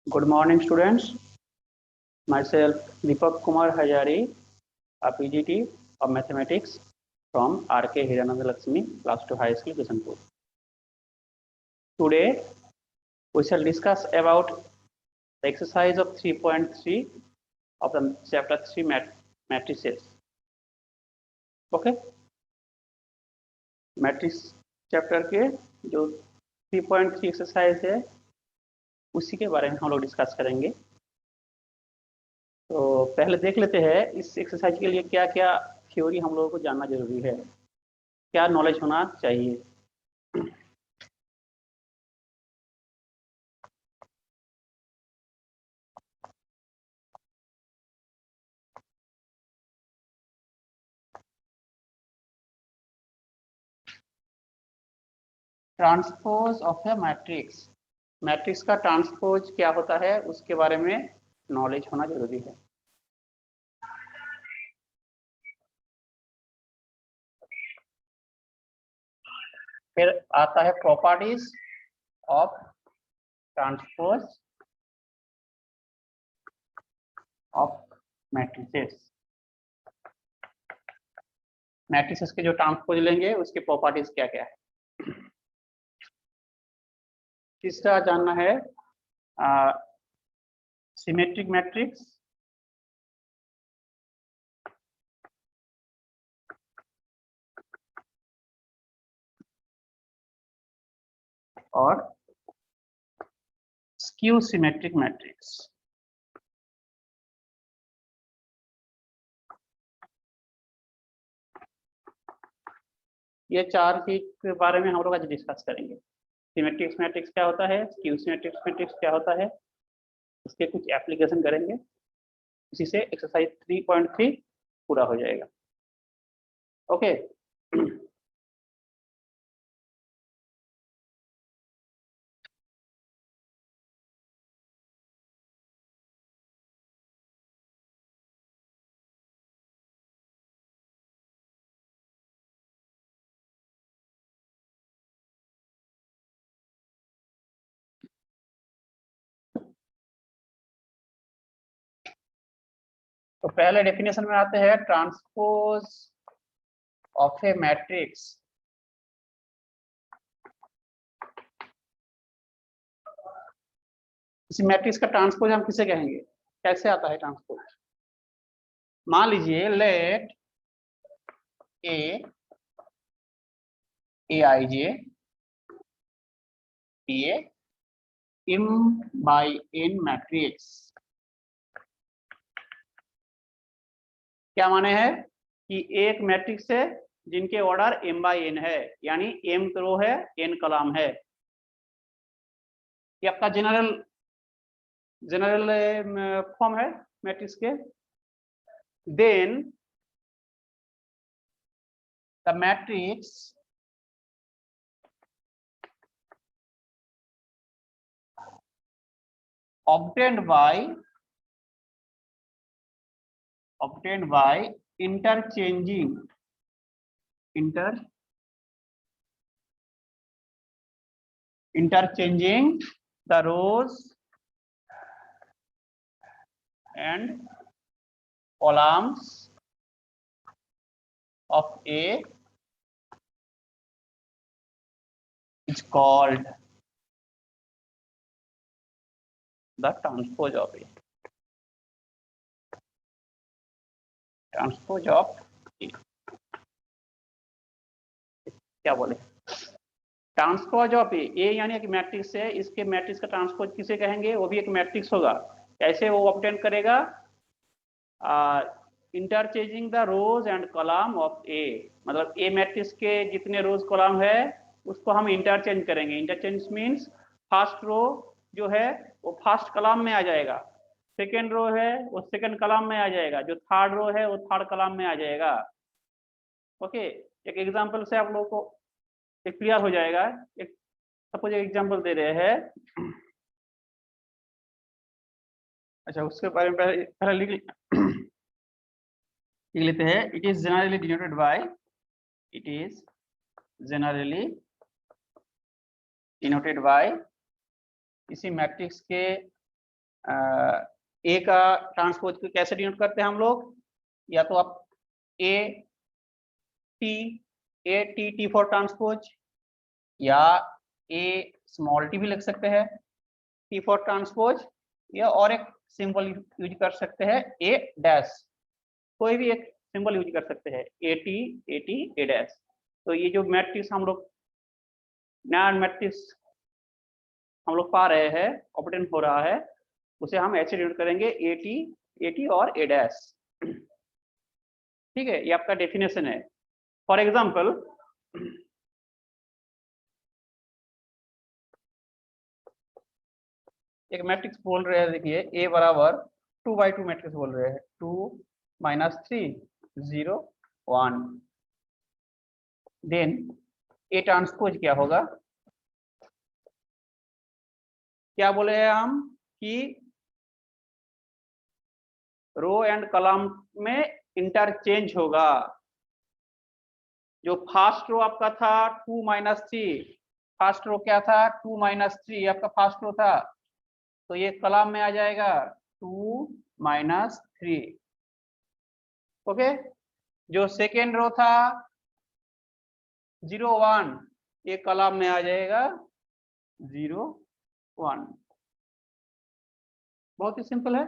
Good morning, students. Myself, Deepak Kumar Hajari, a PGT of Mathematics from RK Hiranand Lakshmi, Class 2 High School, Kishanpur. Today, we shall discuss about the exercise of 3.3 of the chapter 3 matrices. Okay? Matrix chapter के जो 3.3 exercise है उसी के बारे में हम लोग discuss करेंगे। तो पहले देख लेते हैं इस एक्सरसाइज के लिए क्या क्या थ्योरी हम लोगों को जानना जरूरी है, क्या नॉलेज होना चाहिए। Transpose of a matrix, matrix का ट्रांसपोज क्या होता है उसके बारे में नॉलेज होना जरूरी है। फिर आता है properties of transpose of matrices. Matrices के जो ट्रांसपोज लेंगे उसके प्रॉपर्टीज क्या क्या है। तीसरा जानना है सिमेट्रिक मैट्रिक्स, और स्क्यू सिमेट्रिक मैट्रिक्स। ये चार चीज के बारे में हम लोग आज डिस्कस करेंगे। सिमेट्रिक मैट्रिक्स क्या होता है, स्क्यू सिमेट्रिक मैट्रिक्स क्या होता है, उसके कुछ एप्लीकेशन करेंगे। इसी से एक्सरसाइज 3.3 पूरा हो जाएगा। ओके। तो पहले डेफिनेशन में आते हैं ट्रांसपोज ऑफ ए मैट्रिक्स। इसी मैट्रिक्स का ट्रांसपोज हम किसे कहेंगे, कैसे आता है ट्रांसपोज। मान लीजिए let aij be a m by n matrix. क्या माने है कि एक मैट्रिक्स है जिनके ऑर्डर m by n है, यानी m रो है n कॉलम है। ये आपका जनरल फॉर्म है मैट्रिक्स के। Then the matrix obtained by interchanging the rows and columns of A is called the transpose of A. Transpose of A क्या बोले, ट्रांसपोज ऑफ ए यानी कि मैट्रिक्स है, इसके मैट्रिक्स का ट्रांसपोज किसे कहेंगे, वो भी एक मैट्रिक्स होगा। कैसे वो ऑब्टेन करेगा, interchanging the rows and column of A, मतलब ए मैट्रिक्स के जितने रोज कॉलम है उसको हम इंटरचेंज करेंगे। इंटरचेंज मीन्स फर्स्ट रो जो है वो फर्स्ट कॉलम में आ जाएगा, सेकेंड रो है वो सेकेंड कॉलम में आ जाएगा, जो थर्ड रो है वो थर्ड कॉलम में आ जाएगा। ओके, एक एग्जांपल से आप लोगों को एक क्लियर हो जाएगा। एक सपोज एक एग्जांपल दे रहे हैं। अच्छा, उसके बारे में पहले लिख लेते हैं। It is generally denoted by, it is generally denoted by, इसी मैट्रिक्स के ए का ट्रांसपोज को कैसे डिनोट करते हैं हम लोग, या तो आप A T T for transpose, या ए स्मॉल टी भी लिख सकते हैं टी फॉर ट्रांसपोज, या और एक सिंबल यूज कर सकते हैं ए डैश, कोई भी एक सिंबल यूज कर सकते हैं ए टी ए डैश। तो ये जो मैट्रिक्स हम लोग नया मैट्रिक्स हम लोग पा रहे हैं, ऑपरेट हो रहा है, उसे हम ऐसे डिनोट करेंगे ए टी और ए डैश। ठीक है, ये आपका डेफिनेशन है। फॉर एग्जाम्पल, एक मैट्रिक्स बोल रहे हैं, देखिए ए बराबर 2/2 मैट्रिक्स बोल रहे हैं, 2 - 3 0 1। देन ए ट्रांसपोज क्या होगा, क्या बोले हैं हम कि रो एंड कॉलम में इंटरचेंज होगा। जो फर्स्ट रो आपका था 2 - 3, फर्स्ट रो क्या था 2 - 3 आपका फर्स्ट रो था, तो ये कॉलम में आ जाएगा 2 - 3। ओके, जो सेकेंड रो था 0 1, ये कॉलम में आ जाएगा 0 1। बहुत ही सिंपल है,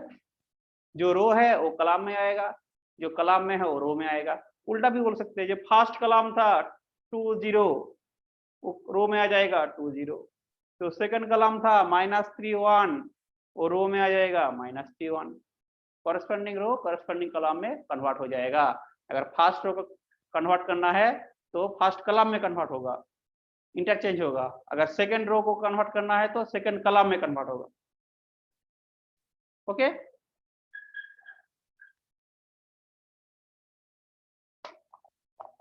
जो रो है वो कॉलम में आएगा, जो कॉलम में है वो रो में आएगा। उल्टा भी बोल सकते हैं, जो फर्स्ट कॉलम था 2 0, वो रो में आ जाएगा 2 0। तो सेकंड कॉलम था -3 1, वो रो में आ जाएगा -3 1। कॉरेस्पॉन्डिंग रो कॉरेस्पॉन्डिंग कॉलम में कन्वर्ट हो जाएगा। अगर फर्स्ट रो को कन्वर्ट करना है तो फर्स्ट कॉलम में कन्वर्ट होगा, इंटरचेंज होगा। अगर सेकंड रो को कन्वर्ट करना है तो सेकंड कॉलम में कन्वर्ट होगा। ओके,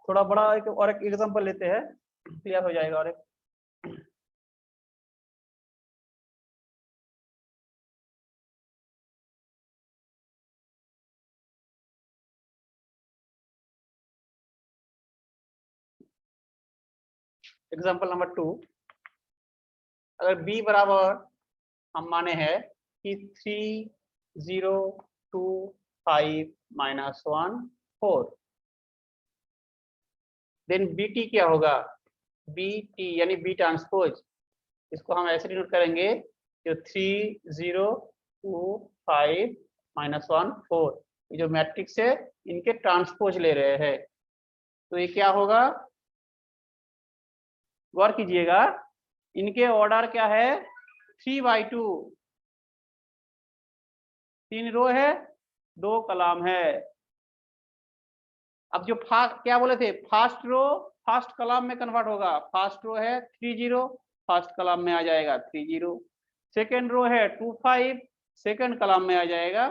थोड़ा बड़ा एक और एक एग्जांपल लेते हैं, क्लियर हो जाएगा। और एक एग्जांपल नंबर 2, अगर b बराबर हम माने हैं कि 3 0 2 5 -1 4, देन bt क्या होगा, bt यानी b ट्रांसपोज, इसको हम ऐसे डिनोट करेंगे जो 3 0 2 5 -1 4, ये जो मैट्रिक्स है इनके ट्रांसपोज ले रहे हैं। तो ये क्या होगा, गौर कीजिएगा, इनके ऑर्डर क्या है 3/2, 3 रो है 2 कॉलम है। अब जो क्या बोले थे, फर्स्ट रो फर्स्ट कॉलम में कन्वर्ट होगा, फर्स्ट रो है 3 0, फर्स्ट कॉलम में आ जाएगा 3 0। सेकेंड रो है 2 5, सेकेंड कॉलम में आ जाएगा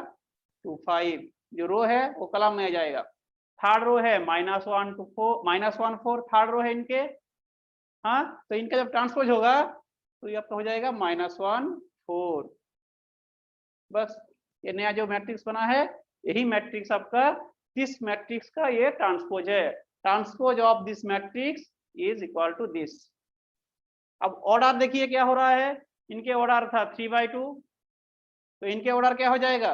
2 5, जो रो है वो कॉलम में आ जाएगा। थर्ड रो है -1 to 4 -1 4, थर्ड रो है इनके, हाँ, तो इनका जब ट्रांसपोज होगा तो ये आपका हो जाएगा -1 4। बस ये नया जो मैट्रिक्स बना है, यही मैट्रिक्स आपका दिस मैट्रिक्स का ये ट्रांसपोज है। Transpose of this matrix is equal to this. अब ऑर्डर देखिए क्या हो रहा है, इनके ऑर्डर था 3/2, तो इनके ऑर्डर क्या हो जाएगा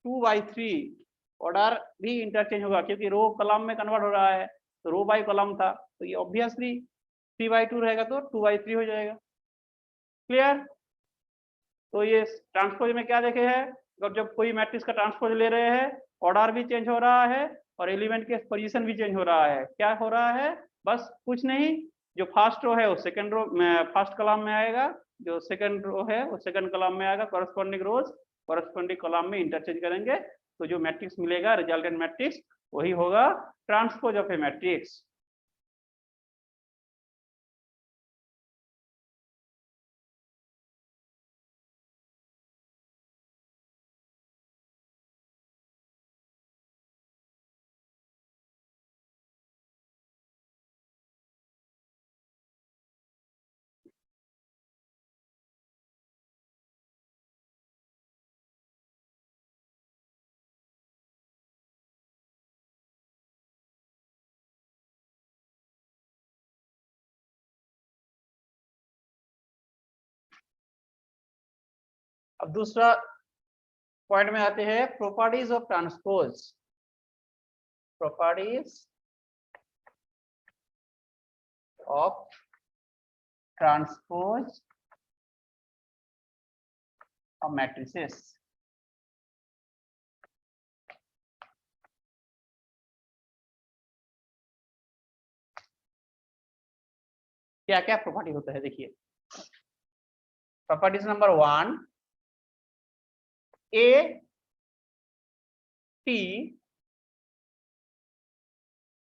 2/3। ऑर्डर भी इंटरचेंज होगा क्योंकि रो कॉलम में कन्वर्ट हो रहा है, तो रो बाई कॉलम था, तो ये ऑब्वियसली 3/2 रहेगा तो 2/3 हो जाएगा। क्लियर। तो ये ट्रांसपोज में क्या देखे हैं, जब कोई मैट्रिक्स का ट्रांसपोज ले रहे हैं, ऑर्डर भी चेंज हो रहा है और एलिमेंट के पोजीशन भी चेंज हो रहा है। क्या हो रहा है, बस कुछ नहीं, जो फर्स्ट रो है वो सेकंड रो में फर्स्ट कॉलम में आएगा, जो सेकंड रो है वो सेकंड कॉलम में आएगा, कॉरेस्पॉन्डिंग रोज कॉरेस्पॉन्डिंग कॉलम में इंटरचेंज करेंगे, तो जो मैट्रिक्स मिलेगा रिजल्टेंट मैट्रिक्स वही होगा ट्रांसपोज ऑफ ए मैट्रिक्स। अब दूसरा पॉइंट में आते हैं properties of transpose. Properties of transpose of matrices. क्या क्या प्रॉपर्टी होता है देखिए। Properties number 1, A T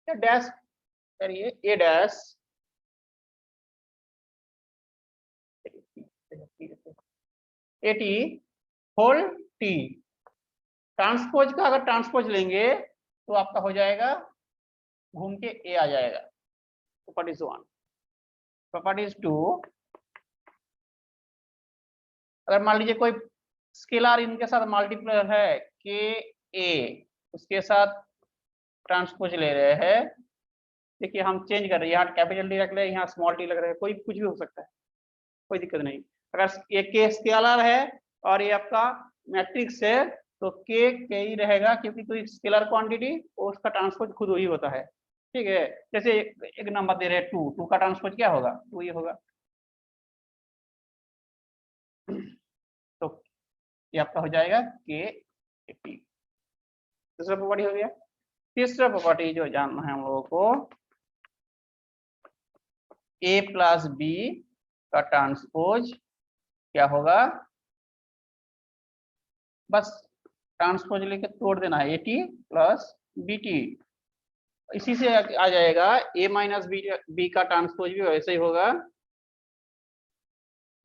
dash करिए, A dash A T whole T. Transpose का अगर ट्रांसपोज लेंगे तो आपका हो जाएगा घूम के ए आ जाएगा। प्रॉपर्टीज 1। प्रॉपर्टीज 2, अगर मान लीजिए कोई स्केलर इनके साथ मल्टीप्लायर है के ए, उसके साथ ट्रांसपोज ले रहे हैं। देखिए हम चेंज कर रहे हैं, यहाँ कैपिटल डी रख रहे हैं, यहाँ स्मॉल डी लग रहा है, कोई कुछ भी हो सकता है, कोई दिक्कत नहीं। अगर ये के स्केलर है और ये आपका मैट्रिक्स है तो के ही रहेगा, क्योंकि कोई स्केलर क्वांटिटी और उसका ट्रांसपोज खुद वही होता है। ठीक है, जैसे एक नंबर दे रहे हैं 2, 2 का ट्रांसपोज क्या होगा? 2 ये होगा। तो ये आपका हो जाएगा के टी। दूसरा प्रॉपर्टी हो गया। तीसरा प्रॉपर्टी जो जानना है हम लोगों को, ए प्लस बी का ट्रांसपोज क्या होगा? बस ट्रांसपोज लेके तोड़ देना है, A T plus B T. इसी से आ जाएगा ए माइनस बी का ट्रांसपोज भी वैसे ही होगा,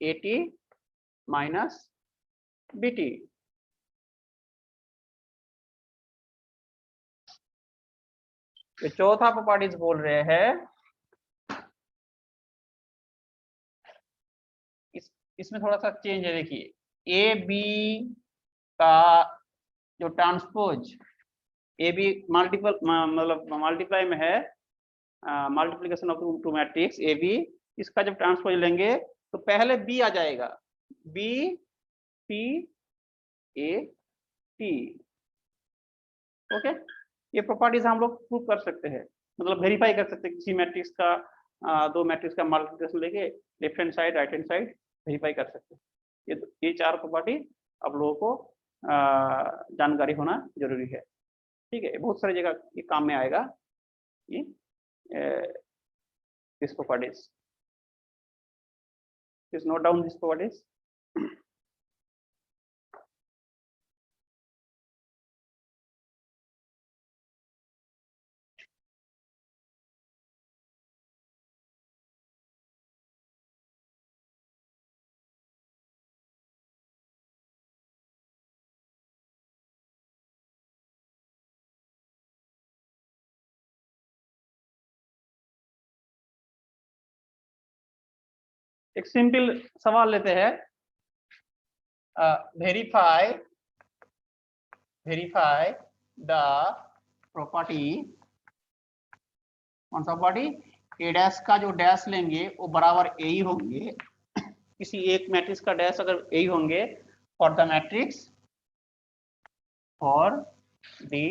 A T minus B T. तो चौथा प्रॉपर्टीज बोल रहे हैं, इसमें थोड़ा सा चेंज है। देखिए ए बी का जो ट्रांसपोज, ए बी मल्टीपल मतलब मल्टीप्लाई में है, multiplication of two matrix A B, इसका जब ट्रांसपोज लेंगे तो पहले बी आ जाएगा, B T A T. Okay, ये प्रॉपर्टीज हम लोग प्रूव कर सकते हैं, मतलब वेरीफाई कर सकते हैं किसी मैट्रिक्स का, दो मैट्रिक्स का मल्टीप्लिकेशन लेके left hand side right hand side verify कर सकते हैं। ये चार प्रॉपर्टी आप लोगों को जानकारी होना जरूरी है। ठीक है, बहुत सारी जगह ये काम में आएगा ये this properties. Please note down this properties. एक सिंपल सवाल लेते हैं, वेरीफाई द प्रॉपर्टी, कौन सा प्रॉपर्टी? ए डैश का जो डैश लेंगे वो बराबर ए ही होंगे, किसी एक मैट्रिक्स का डैश अगर ए ही होंगे for the matrix, for the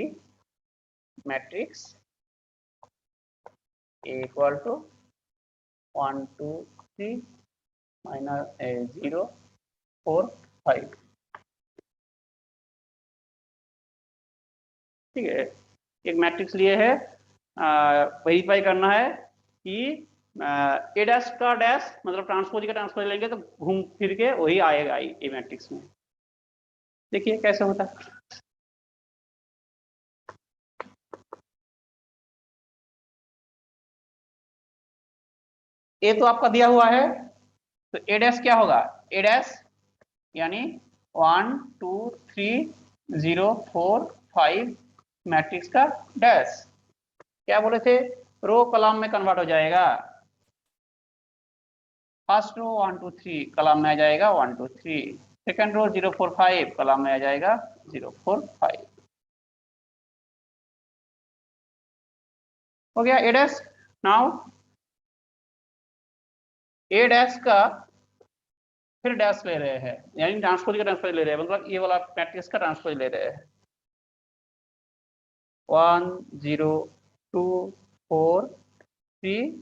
matrix A equal to 1 2 3 minus 0 4 5। ठीक है, एक मैट्रिक्स लिए है, वेरीफाई करना है कि ए डैश का डैश मतलब ट्रांसपोज का ट्रांसपोज लेंगे तो घूम फिर के वही आएगा ए मैट्रिक्स में। देखिए कैसे होता है। ए तो आपका दिया हुआ है, तो ए डैश क्या होगा? ए डैश यानी 1 2 3 0 4 5 मैट्रिक्स का डैश। क्या बोले थे? रो कॉलम में कन्वर्ट हो जाएगा। फर्स्ट रो 1 2 3 कॉलम में आ जाएगा 1 2 3, सेकंड रो 0 4 5 कॉलम में आ जाएगा 0 4 5। हो गया ए डैश। नाउ ए डैश का फिर डैश ले रहे हैं, यानी ट्रांसपोज का ट्रांसपोज ले रहे हैं, मतलब ये वाला मैट्रिक्स का ट्रांसपोज ले रहे हैं। 1 0 2 4 3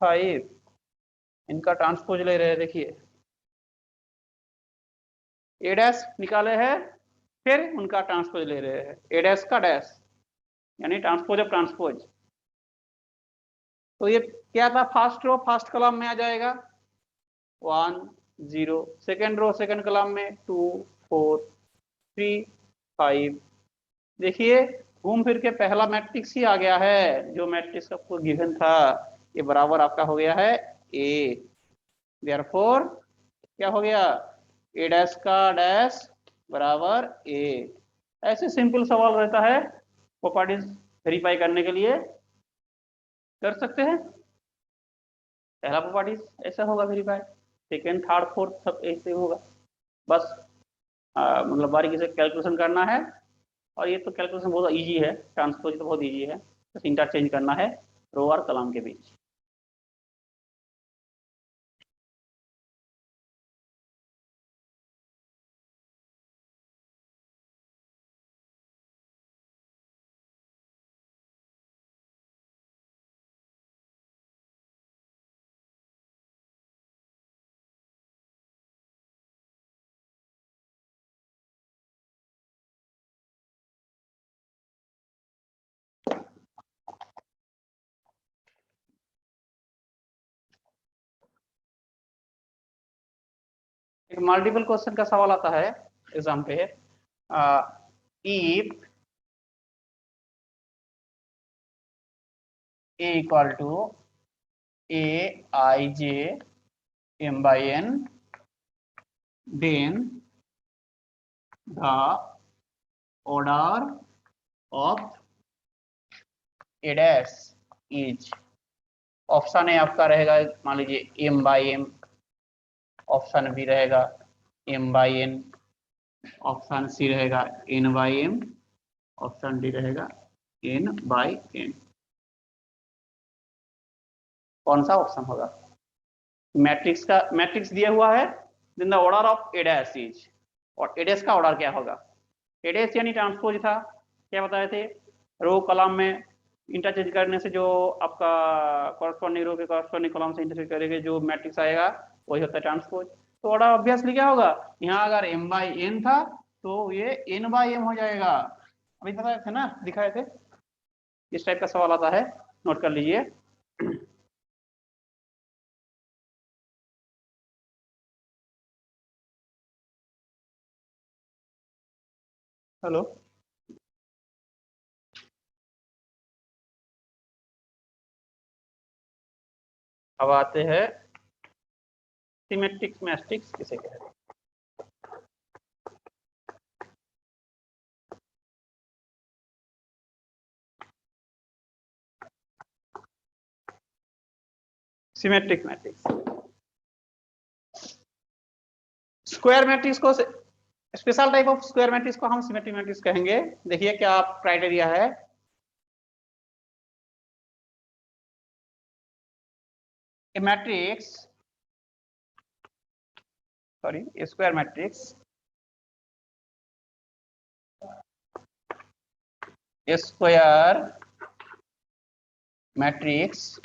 5 इनका ट्रांसपोज ले रहे हैं। देखिए ए डैश निकाले हैं, फिर उनका ट्रांसपोज ले रहे हैं, ए डैश का डैश, यानी ट्रांसपोज ऑफ ट्रांसपोज। तो ये क्या था, फर्स्ट रो फर्स्ट कॉलम में आ जाएगा 1 0, सेकेंड रो सेकेंड कॉलम में 2 4 3 5। देखिए घूम फिर के पहला मैट्रिक्स ही आ गया है, जो मैट्रिक्स आपको गिवन था, ये बराबर आपका हो गया है ए। देयरफॉर क्या हो गया, ए डैश का डैश बराबर ए। ऐसे सिंपल सवाल रहता है, प्रॉपर्टीज वेरीफाई करने के लिए कर सकते हैं। पहला प्रॉपर्टीज ऐसा होगा वेरीफाई, सेकेंड थर्ड फोर्थ सब ऐसे होगा। बस मतलब बारीकी से कैलकुलेशन करना है, और ये तो कैलकुलेशन बहुत इजी है, ट्रांसपोज तो बहुत इजी है, बस इंटरचेंज करना है रो और कॉलम के बीच। एक मल्टीपल क्वेश्चन का सवाल आता है एग्जाम पे, if A equal to A I J m by n, then the order of a dash is, option A आपका रहेगा मान लीजिए m by m, option B रहेगा m by n, option C रहेगा n by m, option D रहेगा n by n। कौन सा option होगा? मैट्रिक्स का मैट्रिक्स दिया हुआ है, then the order of A dash is, और ए डैश का ऑर्डर क्या होगा? ए डैश यानी ट्रांसपोज था, क्या बताए थे, रो कॉलम में इंटरचेंज करने से जो आपका कॉरस्पॉन्डिंग रो के कॉरस्पॉन्डिंग कॉलम से इंटरचेंज करेंगे जो मैट्रिक्स आएगा वही होता है ट्रांसपोज। तो ऑर्डर ऑब्वियसली क्या होगा, यहाँ अगर m by n था तो ये n by m हो जाएगा। अभी बताए थे ना, दिखाए थे, इस टाइप का सवाल आता है, नोट कर लीजिए। हेलो, अब आते हैं सिमेट्रिक्स मैट्रिक्स किसे कहते हैं। सिमेट्रिक मैट्रिक्स, स्क्वायर मैट्रिक्स को, special type of square matrix को हम सिमेट्रिक मैट्रिक्स कहेंगे। देखिए क्या क्राइटेरिया है, A matrix, sorry square matrix, square matrix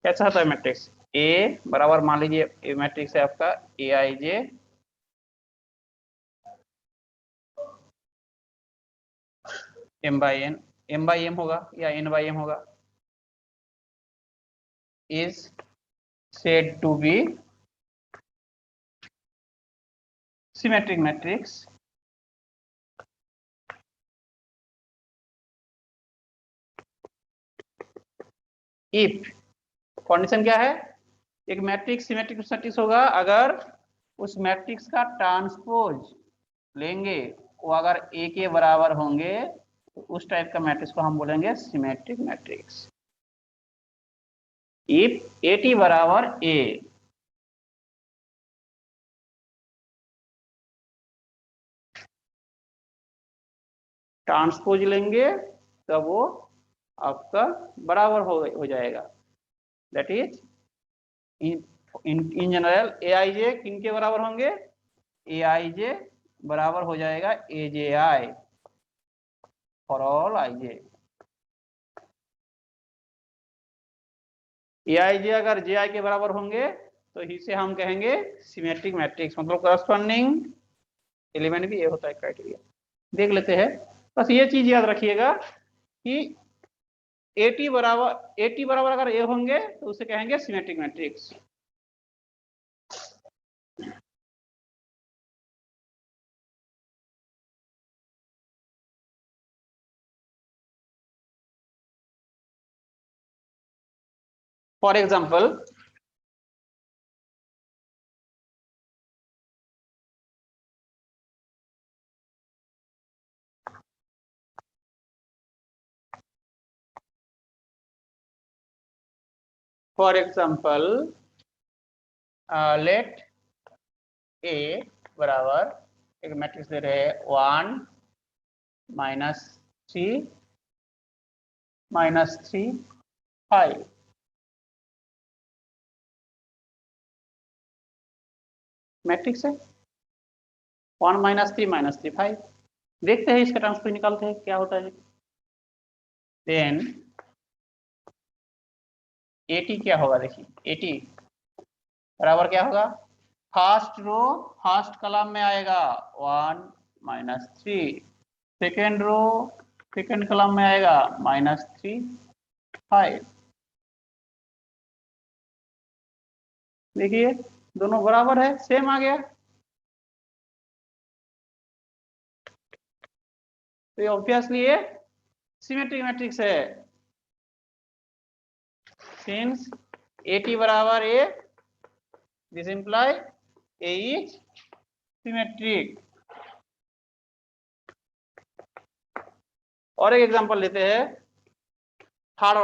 कैसा होता है मैट्रिक्स, ए बराबर मान लीजिए ए मैट्रिक्स है आपका ए I J m by n, m by m होगा या n by m होगा, is said to be symmetric matrix if, condition क्या है, एक मैट्रिक्स सिमेट्रिक मैट्रिक्स होगा अगर उस मैट्रिक्स का ट्रांसपोज लेंगे वो अगर ए के बराबर होंगे तो उस टाइप का मैट्रिक्स को हम बोलेंगे symmetric matrix. If A T बराबर ए, ट्रांसपोज लेंगे तब वो आपका बराबर हो जाएगा, that is in general A I J किन के बराबर होंगे, ए आई जे बराबर हो जाएगा ए जे I for all I J. A I जे अगर जे आई के बराबर होंगे तो इसे हम कहेंगे सिमेट्रिक मैट्रिक्स, मतलब करस्पॉन्डिंग एलिमेंट भी ये होता है क्राइटेरिया। देख लेते हैं, बस ये चीज याद रखिएगा कि एटी बराबर अगर ए होंगे तो उसे कहेंगे symmetric matrix. For example let A बराबर एक मैट्रिक्स दे रहे हैं 1 -3 -3 5। मैट्रिक्स है 1 -3 -3 5। देखते हैं इसका ट्रांसपोज निकालते हैं क्या होता है। देन एटी क्या होगा, देखिए एटी बराबर क्या होगा, फर्स्ट रो फर्स्ट कॉलम में आएगा 1 -3, सेकेंड रो सेकेंड कॉलम में आएगा -3 5। देखिए दोनों बराबर है, सेम आ गया, तो ये ऑब्वियसली ये सिमेट्रिक मैट्रिक्स है। सिंस एटी बराबर A, this imply A is symmetric. और एक एग्जांपल लेते हैं थर्ड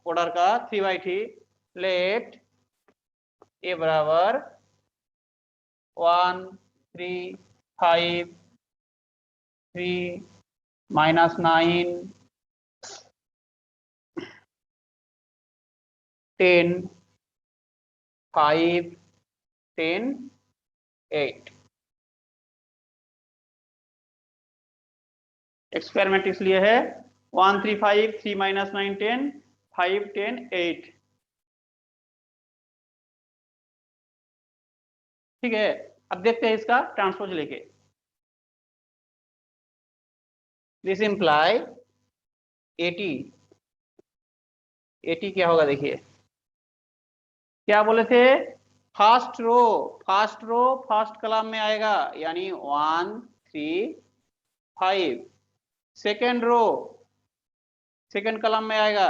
ऑर्डर का 3/3। लेट ए बराबर 1 3 5 3 -9 10 5 10 8। स्क्वायर मैट्रिक्स लिए है 1 3 5 3 -9 10 5 10 8। ठीक है, अब देखते हैं इसका ट्रांसपोज लेके। दिस इंप्लाई एटी, एटी क्या होगा देखिए, क्या बोले थे, फर्स्ट रो फर्स्ट कॉलम में आएगा यानी 1 3 5। सेकेंड रो सेकेंड कॉलम में आएगा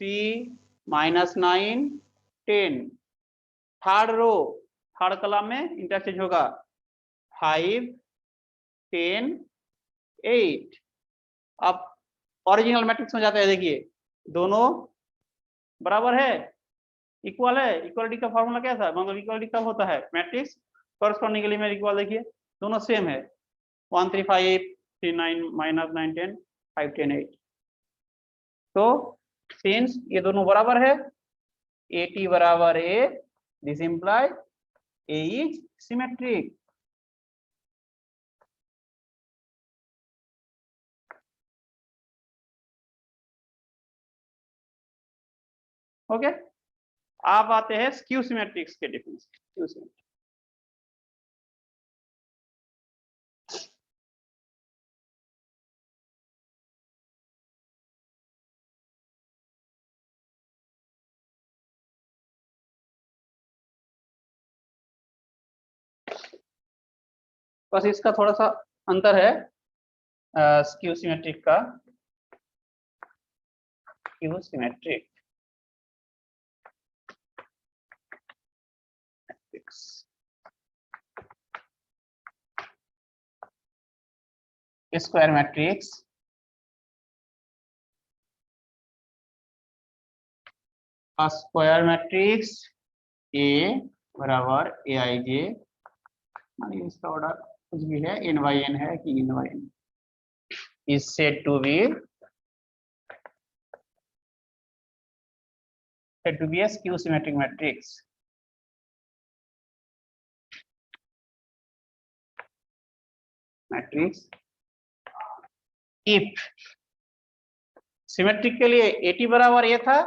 3 -9 10। थर्ड रो थर्ड कॉलम में इंटरचेंज होगा 5 10 8। अब ओरिजिनल मैट्रिक्स में जाते हैं, देखिए दोनों बराबर है, इक्वल है। इक्वालिटी का फॉर्मूला क्या था, मतलब इक्वालिटी कब होता है, मैट्रिक्स करस्पॉन्डिंग एलिमेंट इक्वल। देखिए दोनों सेम है 1 3 5 3 9 -9 10 5 10 8। तो सिंस ये दोनों बराबर है, एटी बराबर A, this imply A is symmetric. Okay, आप आते हैं स्क्यू सिमेट्रिक्स के डिफरेंस। स्क्यू सिमेट्रिक बस इसका थोड़ा सा अंतर है स्क्यू सिमेट्रिक का। Skew symmetric square matrix square matrix A बराबर ए आई जे, मानिए इसका ऑर्डर कुछ भी है, एन बाई एन है कि N by N, is said to be a skew symmetric matrix matrix if symmetric के लिए एटी बराबर ये था,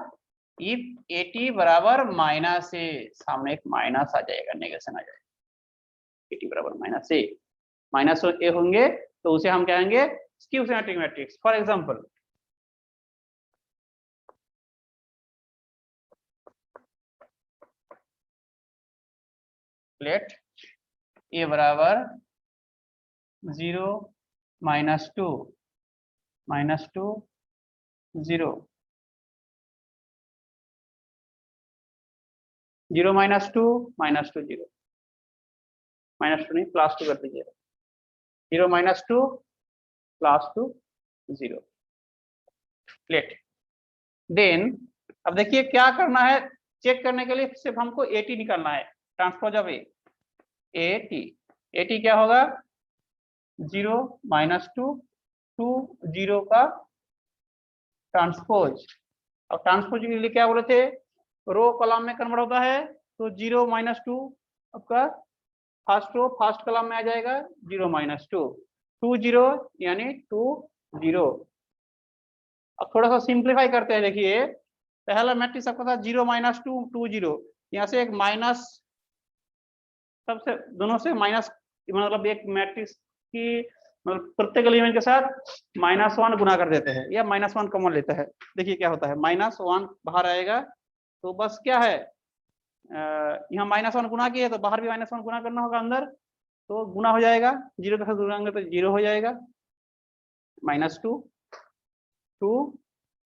इफ एटी बराबर माइनस ए, सामने एक माइनस आ जाएगा, नेगेशन आ जाएगा, एटी बराबर माइनस ए, माइनस ए होंगे तो उसे हम कहेंगे skew symmetric matrix. For example let A बराबर 0 -2 -2 0 0 -2 -2 0 -2 नहीं +2 कर दीजिए, 0 -2 +2 0 लेट। देन अब देखिए क्या करना है, चेक करने के लिए सिर्फ हमको एटी निकालना है, ट्रांसपोज ऑफ एटी, एटी क्या होगा 0 -2 2 0 का ट्रांसपोज। अब ट्रांसपोज के लिए क्या बोले थे, रो कॉलम में कन्वर्ट होता है, तो 0 -2 आपका फर्स्ट रो फर्स्ट कॉलम में आ जाएगा, 0 -2 2 0 यानी 2 0। अब थोड़ा सा सिंप्लीफाई करते हैं, देखिए पहला मैट्रिक्स आपका था 0 -2 2 0, यहाँ से एक माइनस, सबसे दोनों से माइनस, मतलब एक मैट्रिक्स की मतलब प्रत्येक एलिमेंट के साथ -1 गुना कर देते हैं या -1 कॉमन लेता है। देखिए क्या होता है, -1 बाहर आएगा तो बस क्या है, यहाँ -1 गुना किया तो बाहर भी -1 गुना करना होगा, अंदर तो गुना हो जाएगा, 0 के साथ गुणाएंगे तो 0 हो जाएगा, -2 2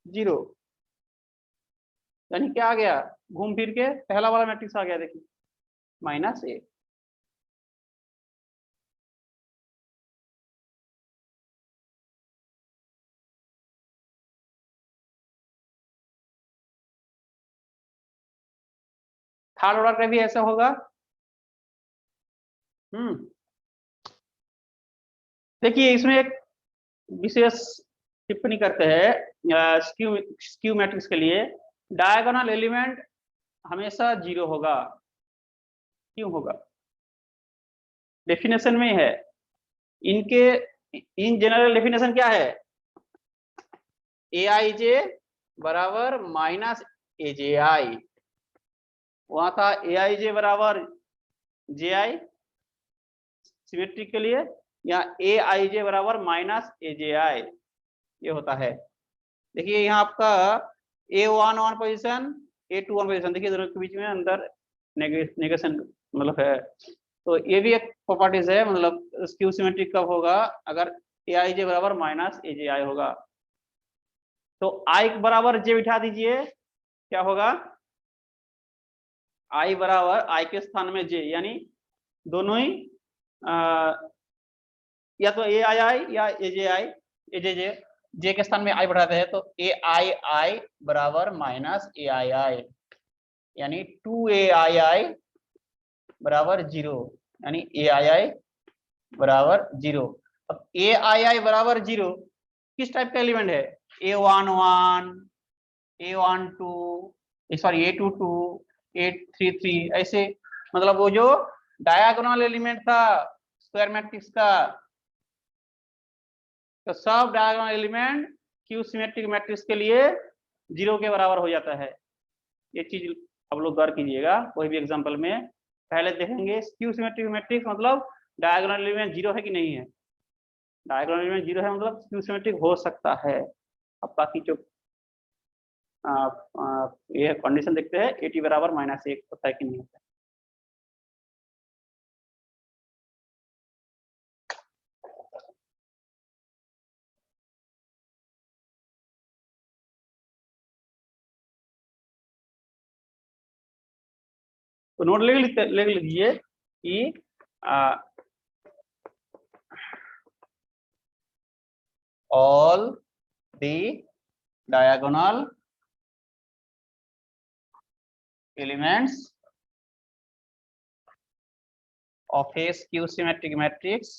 0 यानी क्या आ गया, घूम फिर के पहला वाला मैट्रिक्स आ गया, देखिए -1। थर्ड ऑर्डर का भी ऐसा होगा। देखिए इसमें एक विशेष टिप्पणी करते हैं, स्क्यू मैट्रिक्स के लिए डायगोनल एलिमेंट हमेशा 0 होगा। क्यों होगा, डेफिनेशन में है इनके, इन जनरल डेफिनेशन क्या है, aij बराबर -aj, वहां था aij बराबर ji सिमेट्रिक के लिए, या aij बराबर -aji ये होता है। देखिए यहाँ आपका a1 1 पोजीशन, a2 1 पोजीशन, देखिए दोनों के बीच में अंदर नेगेशन मतलब है, तो ये भी एक प्रॉपर्टीज है, मतलब स्क्यू सिमेट्रिक कब होगा, अगर aij बराबर -aji होगा। तो i बराबर j बिठा दीजिए, क्या होगा, i बराबर i के स्थान में j, यानी दोनों ही या तो ai या ajj, j के स्थान में i बढ़ाते हैं तो aii बराबर -aii, यानी 2aii बराबर 0, यानी aii बराबर 0। अब aii बराबर 0 किस टाइप का एलिमेंट है, a11 a12 sorry a22 a33 ऐसे, मतलब वो जो डायगोनल एलिमेंट था स्क्वायर मैट्रिक्स का, तो सब diagonal element Q symmetric matrix के लिए 0 के बराबर हो जाता है। ये चीज आप लोग गौर कीजिएगा, कोई भी एग्जांपल में पहले देखेंगे क्यू सिमेट्रिक मैट्रिक्स मतलब डायगोनल एलिमेंट 0 है कि नहीं है, डायगोनल एलिमेंट 0 है मतलब क्यू सिमेट्रिक हो सकता है। अब बाकी जो ये कंडीशन देखते हैं, एटी बराबर -1 होता है कि नहीं होता है। तो नोट लिख लीजिए कि all the diagonal elements of a skew symmetric matrix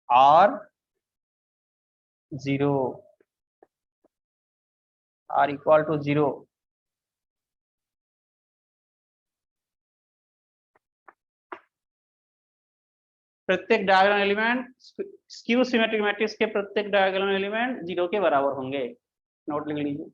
are 0, are equal to 0 प्रत्येक diagonal element skew symmetric matrix के प्रत्येक डायगोनल एलिमेंट 0 के बराबर होंगे। नोट लिख लीजिए।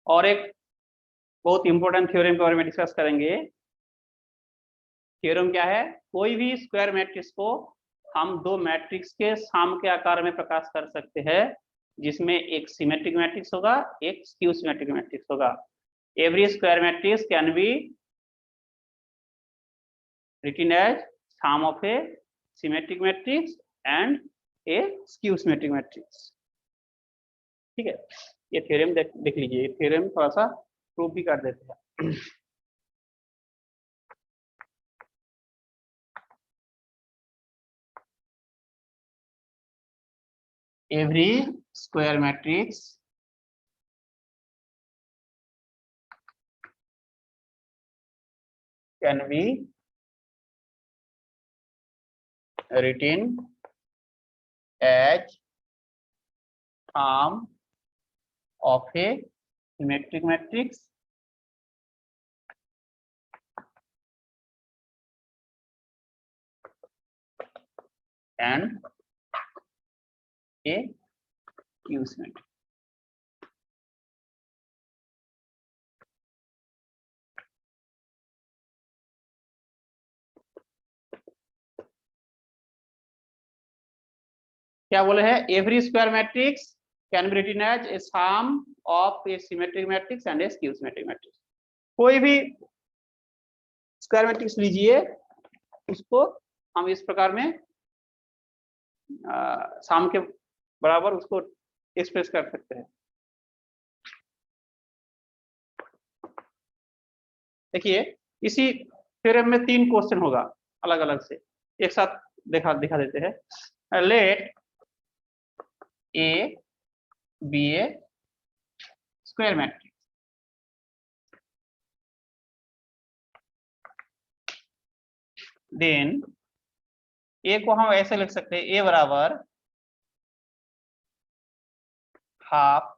और एक बहुत इंपॉर्टेंट थ्योरम के बारे में डिस्कस करेंगे। थ्योरम क्या है? कोई भी स्क्वायर मैट्रिक्स को हम दो मैट्रिक्स के सम के आकार में प्रकाश कर सकते हैं, जिसमें एक सिमेट्रिक मैट्रिक्स होगा, एक स्क्यू सिमेट्रिक मैट्रिक्स होगा। Every square matrix can B written as sum of a symmetric matrix and a skew symmetric matrix। ठीक है, ये थ्योरम देख लीजिए। थ्योरम थोड़ा सा प्रूव भी कर देते हैं। Every square matrix can B written as sum of a symmetric matrix and a skew symmetric। क्या बोले हैं? Every square matrix can be written as a sum of a symmetric matrix and a skew symmetric matrix. कोई भी square matrix लीजिए, उसको हम इस प्रकार में सम के बराबर उसको एक्सप्रेस कर सकते हैं। देखिए, इसी थ्योरम में 3 क्वेश्चन होगा अलग अलग से, एक साथ दिखा देते हैं। Let A be a square matrix, then A को हम ऐसे लिख सकते हैं, ए बराबर half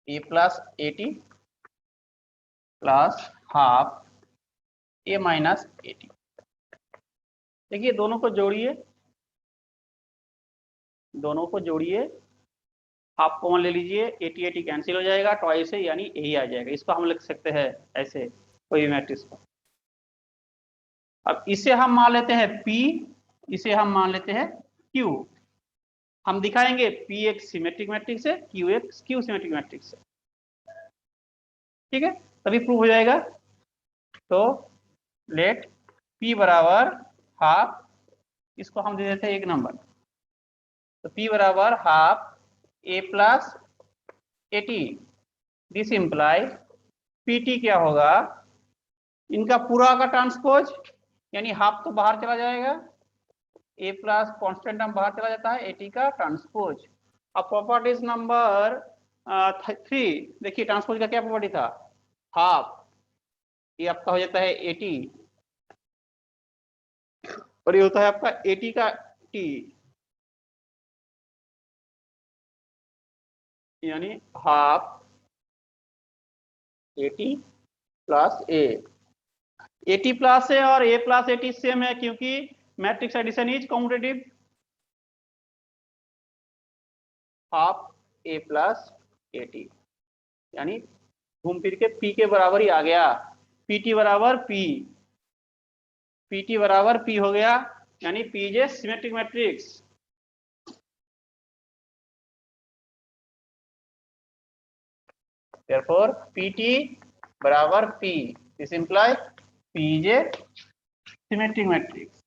A plus A T plus half A minus A T. देखिए, दोनों को जोड़िए, दोनों को जोड़िए, हाफ कॉमन ले लीजिए, ए टी कैंसिल हो जाएगा, ट्वाइस है यानी यही आ जाएगा। इसको हम लिख सकते हैं ऐसे कोई भी मैट्रिक्स को। अब इसे हम मान लेते हैं P, इसे हम मान लेते हैं Q। हम दिखाएंगे P एक सिमेट्रिक मैट्रिक्स है, Q एक स्क्यू सिमेट्रिक मैट्रिक्स है। ठीक है, तभी प्रूव हो जाएगा। तो लेट P बराबर हाफ, इसको हम दे देते हैं 1 नंबर। तो P बराबर half A plus A T. This imply PT क्या होगा? इनका पूरा का ट्रांसपोज, यानी हाफ तो बाहर चला जाएगा, ए प्लस कॉन्स्टेंट टर्म बाहर चला जाता है, एटी का ट्रांसपोज। अब प्रॉपर्टीज नंबर 3 देखिए, ट्रांसपोज का क्या प्रॉपर्टी था? हाफ, ये आपका हो जाता है एटी, और ये होता है आपका एटी का टी, यानी half A T plus A. A T plus है और ए प्लस एटी सेम है, क्योंकि matrix addition is commutative. Half A plus A T, यानी घूम फिर के पी के बराबर ही आ गया। पीटी बराबर पी, पीटी बराबर पी हो गया, यानी P is a symmetric matrix. therefore pt बराबर p, this implies p is a symmetric matrix।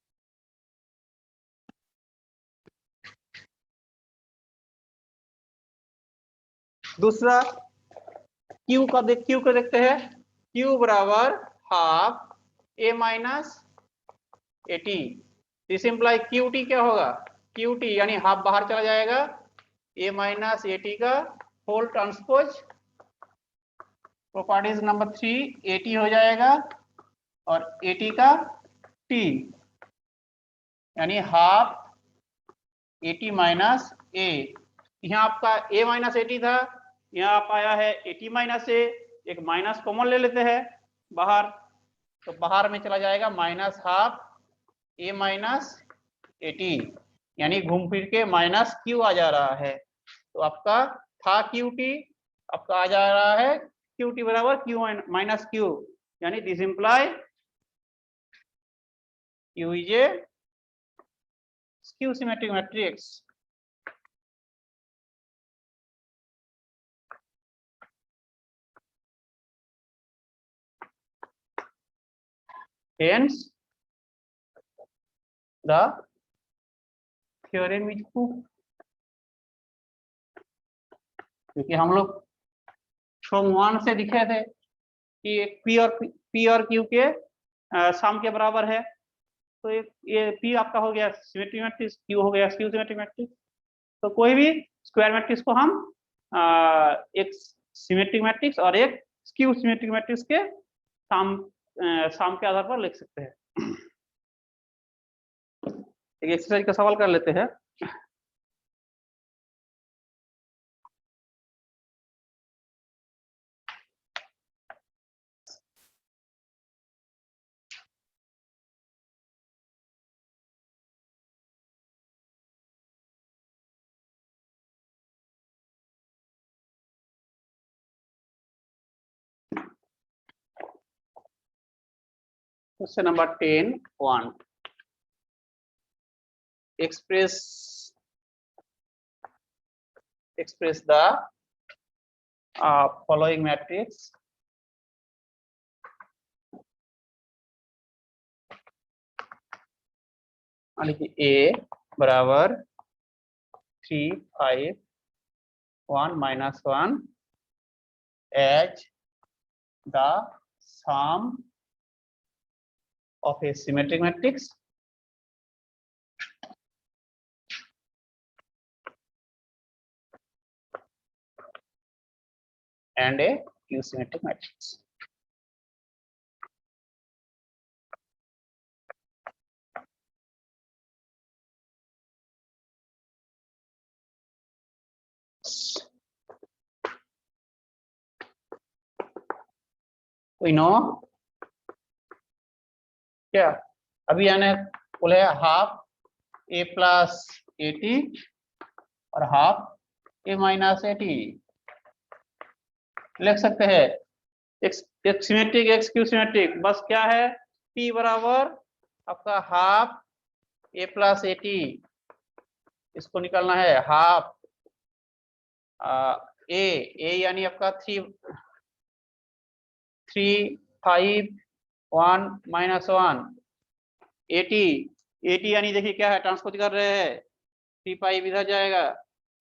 दूसरा q को देखते हैं। q बराबर half a minus A T. This imply QT क्या होगा? QT यानी हाफ बाहर चला जाएगा, a माइनस ए टी का whole transpose properties number 3 AT हो जाएगा और AT का T यानी हाफ AT माइनस A। यहाँ आपका A माइनस AT था, यहाँ आप आया है AT माइनस A, एक माइनस कॉमन ले लेते हैं बाहर, तो बाहर में चला जाएगा minus half A minus AT, यानी घूम फिर के माइनस Q आ जा रहा है। तो आपका था QT, आपका आ जा रहा है QT बराबर Q माइनस Q, यानी this imply Q is a skew symmetric matrix. Hence the theorem is proved। क्योंकि हम लोग फ्रॉम 1 से दिखे थे कि P और Q के सम के बराबर है, तो ये P आपका हो गया सिमेट्रिक मैट्रिक्स, Q हो गया स्क्यू सिमेट्रिक मैट्रिक्स। तो कोई भी स्क्वायर मैट्रिक्स को हम एक सिमेट्रिक मैट्रिक्स और एक स्क्यू सिमेट्रिक मैट्रिक्स के सम के आधार पर लिख सकते हैं। एक एक्सरसाइज का सवाल कर लेते हैं। Question number 10(1). Express the following matrix A बराबर 3 5 1 minus 1 as the sum of a symmetric matrix and a Q symmetric matrix। We know क्या अभी यानी बोले हाफ A प्लस AT और हाफ A माइनस AT लिख सकते हैं। एक सिमेट्रिक एक स्क्यू सिमेट्रिक, बस क्या है P बराबर आपका हाफ A प्लस AT, इसको निकालना है हाफ A यानी आपका 3 5 1 माइनस 1 AT यानी देखिए क्या है ट्रांसपोज कर रहे हैं, 3 5 इधर जाएगा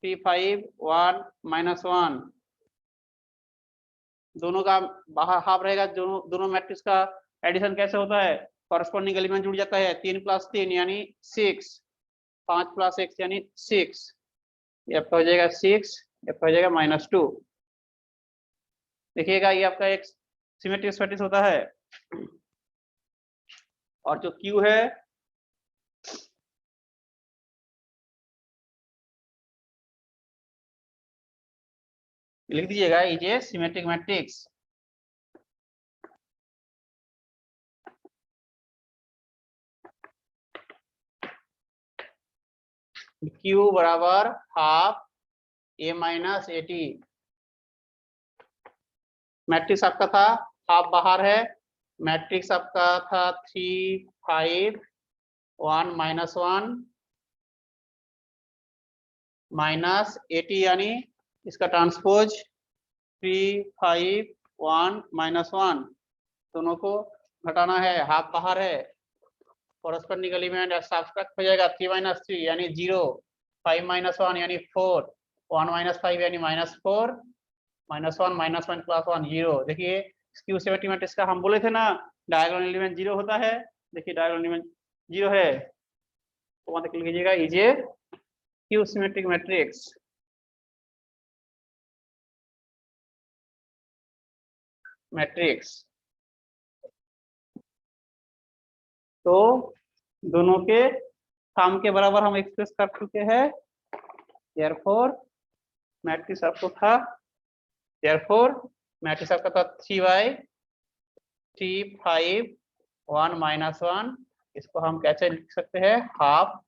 3 5 1 माइनस 1, दोनों का बाहर हाफ रहेगा, दोनों मैट्रिक्स का एडिशन कैसे होता है, कॉरेस्पॉन्डिंग एलिमेंट जुड़ जाता है, 3 प्लस 3 यानी 6, 5 प्लस 6 यानी 6, ये आपका हो जाएगा 6, ये आपका हो जाएगा -2। देखिएगा ये आपका एक सिमेट्रिक मैट्रिक्स होता है, और जो Q है लिख दीजिएगा is a symmetric matrix. Q बराबर half A minus AT, matrix आपका था हाफ बाहर है, मैट्रिक्स आपका था 3 5 1 माइनस 1 माइनस AT यानी इसका ट्रांसपोज 3 5 1 माइनस 1, दोनों को घटाना है, हाफ बाहर है, कॉरेस्पॉन्डिंग एलिमेंट सब्ट्रैक्ट हो जाएगा 3 माइनस 3 यानी 0, 5 माइनस 1 यानी 4, 1 माइनस 5 यानी -4, -1 -1 प्लस 1 0। देखिए स्क्यू सिमेट्रिक मैट्रिक्स का हम बोले थे ना डायगोनल एलिमेंट 0 होता है, देखिए डायगोनल एलिमेंट 0 है, तो वहां तक लिख लीजिएगा is a skew symmetric matrix. Matrix. तो दोनों के काम के बराबर हम एक्सप्रेस कर चुके हैं। देयरफॉर मैट्रिक्स आपको था, देयरफॉर मैट्रिक्स आपका था 3y 3 5 1 -1। इसको हम कैसे लिख सकते हैं, हाफ,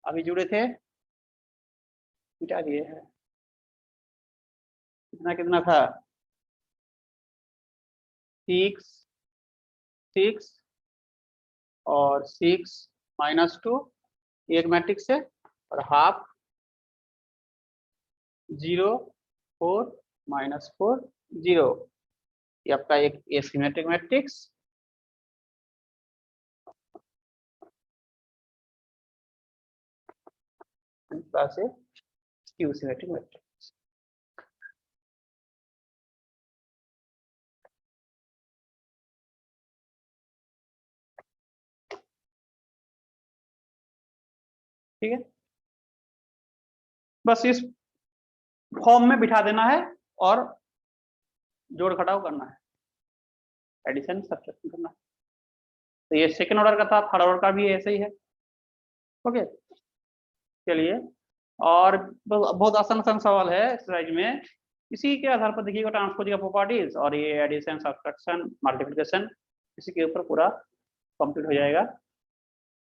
अभी जुड़े थे मिटा दिए है, कितना कितना था 6 6 और 6 -2 एक मैट्रिक्स है, और हाफ 0 4 -4 0, ये आपका एक एसिमेट्रिक मैट्रिक्स। प्लस ए स्क्यू सिमेट्रिक मैट्रिक्स। ठीक है, बस इस फॉर्म में बिठा देना है और जोड़ घटाव करना है, एडिशन सब्ट्रैक्शन करना है। तो ये सेकंड ऑर्डर का था, थर्ड ऑर्डर का भी ऐसे ही है। ओके, चलिए, और बहुत आसान आसान सवाल है एक्सरसाइज में, इसी के आधार पर देखिएगा ट्रांसपोज का प्रॉपर्टीज, और ये एडिशन सब्ट्रैक्शन मल्टीप्लिकेशन इसी के ऊपर पूरा कंप्लीट हो जाएगा।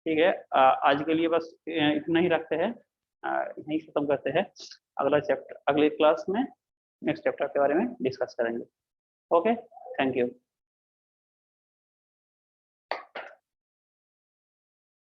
ठीक है, आज के लिए बस इतना ही रखते हैं, यहीं खत्म करते हैं। अगला चैप्टर अगले क्लास में नेक्स्ट चैप्टर के बारे में डिस्कस करेंगे। Okay, thank you.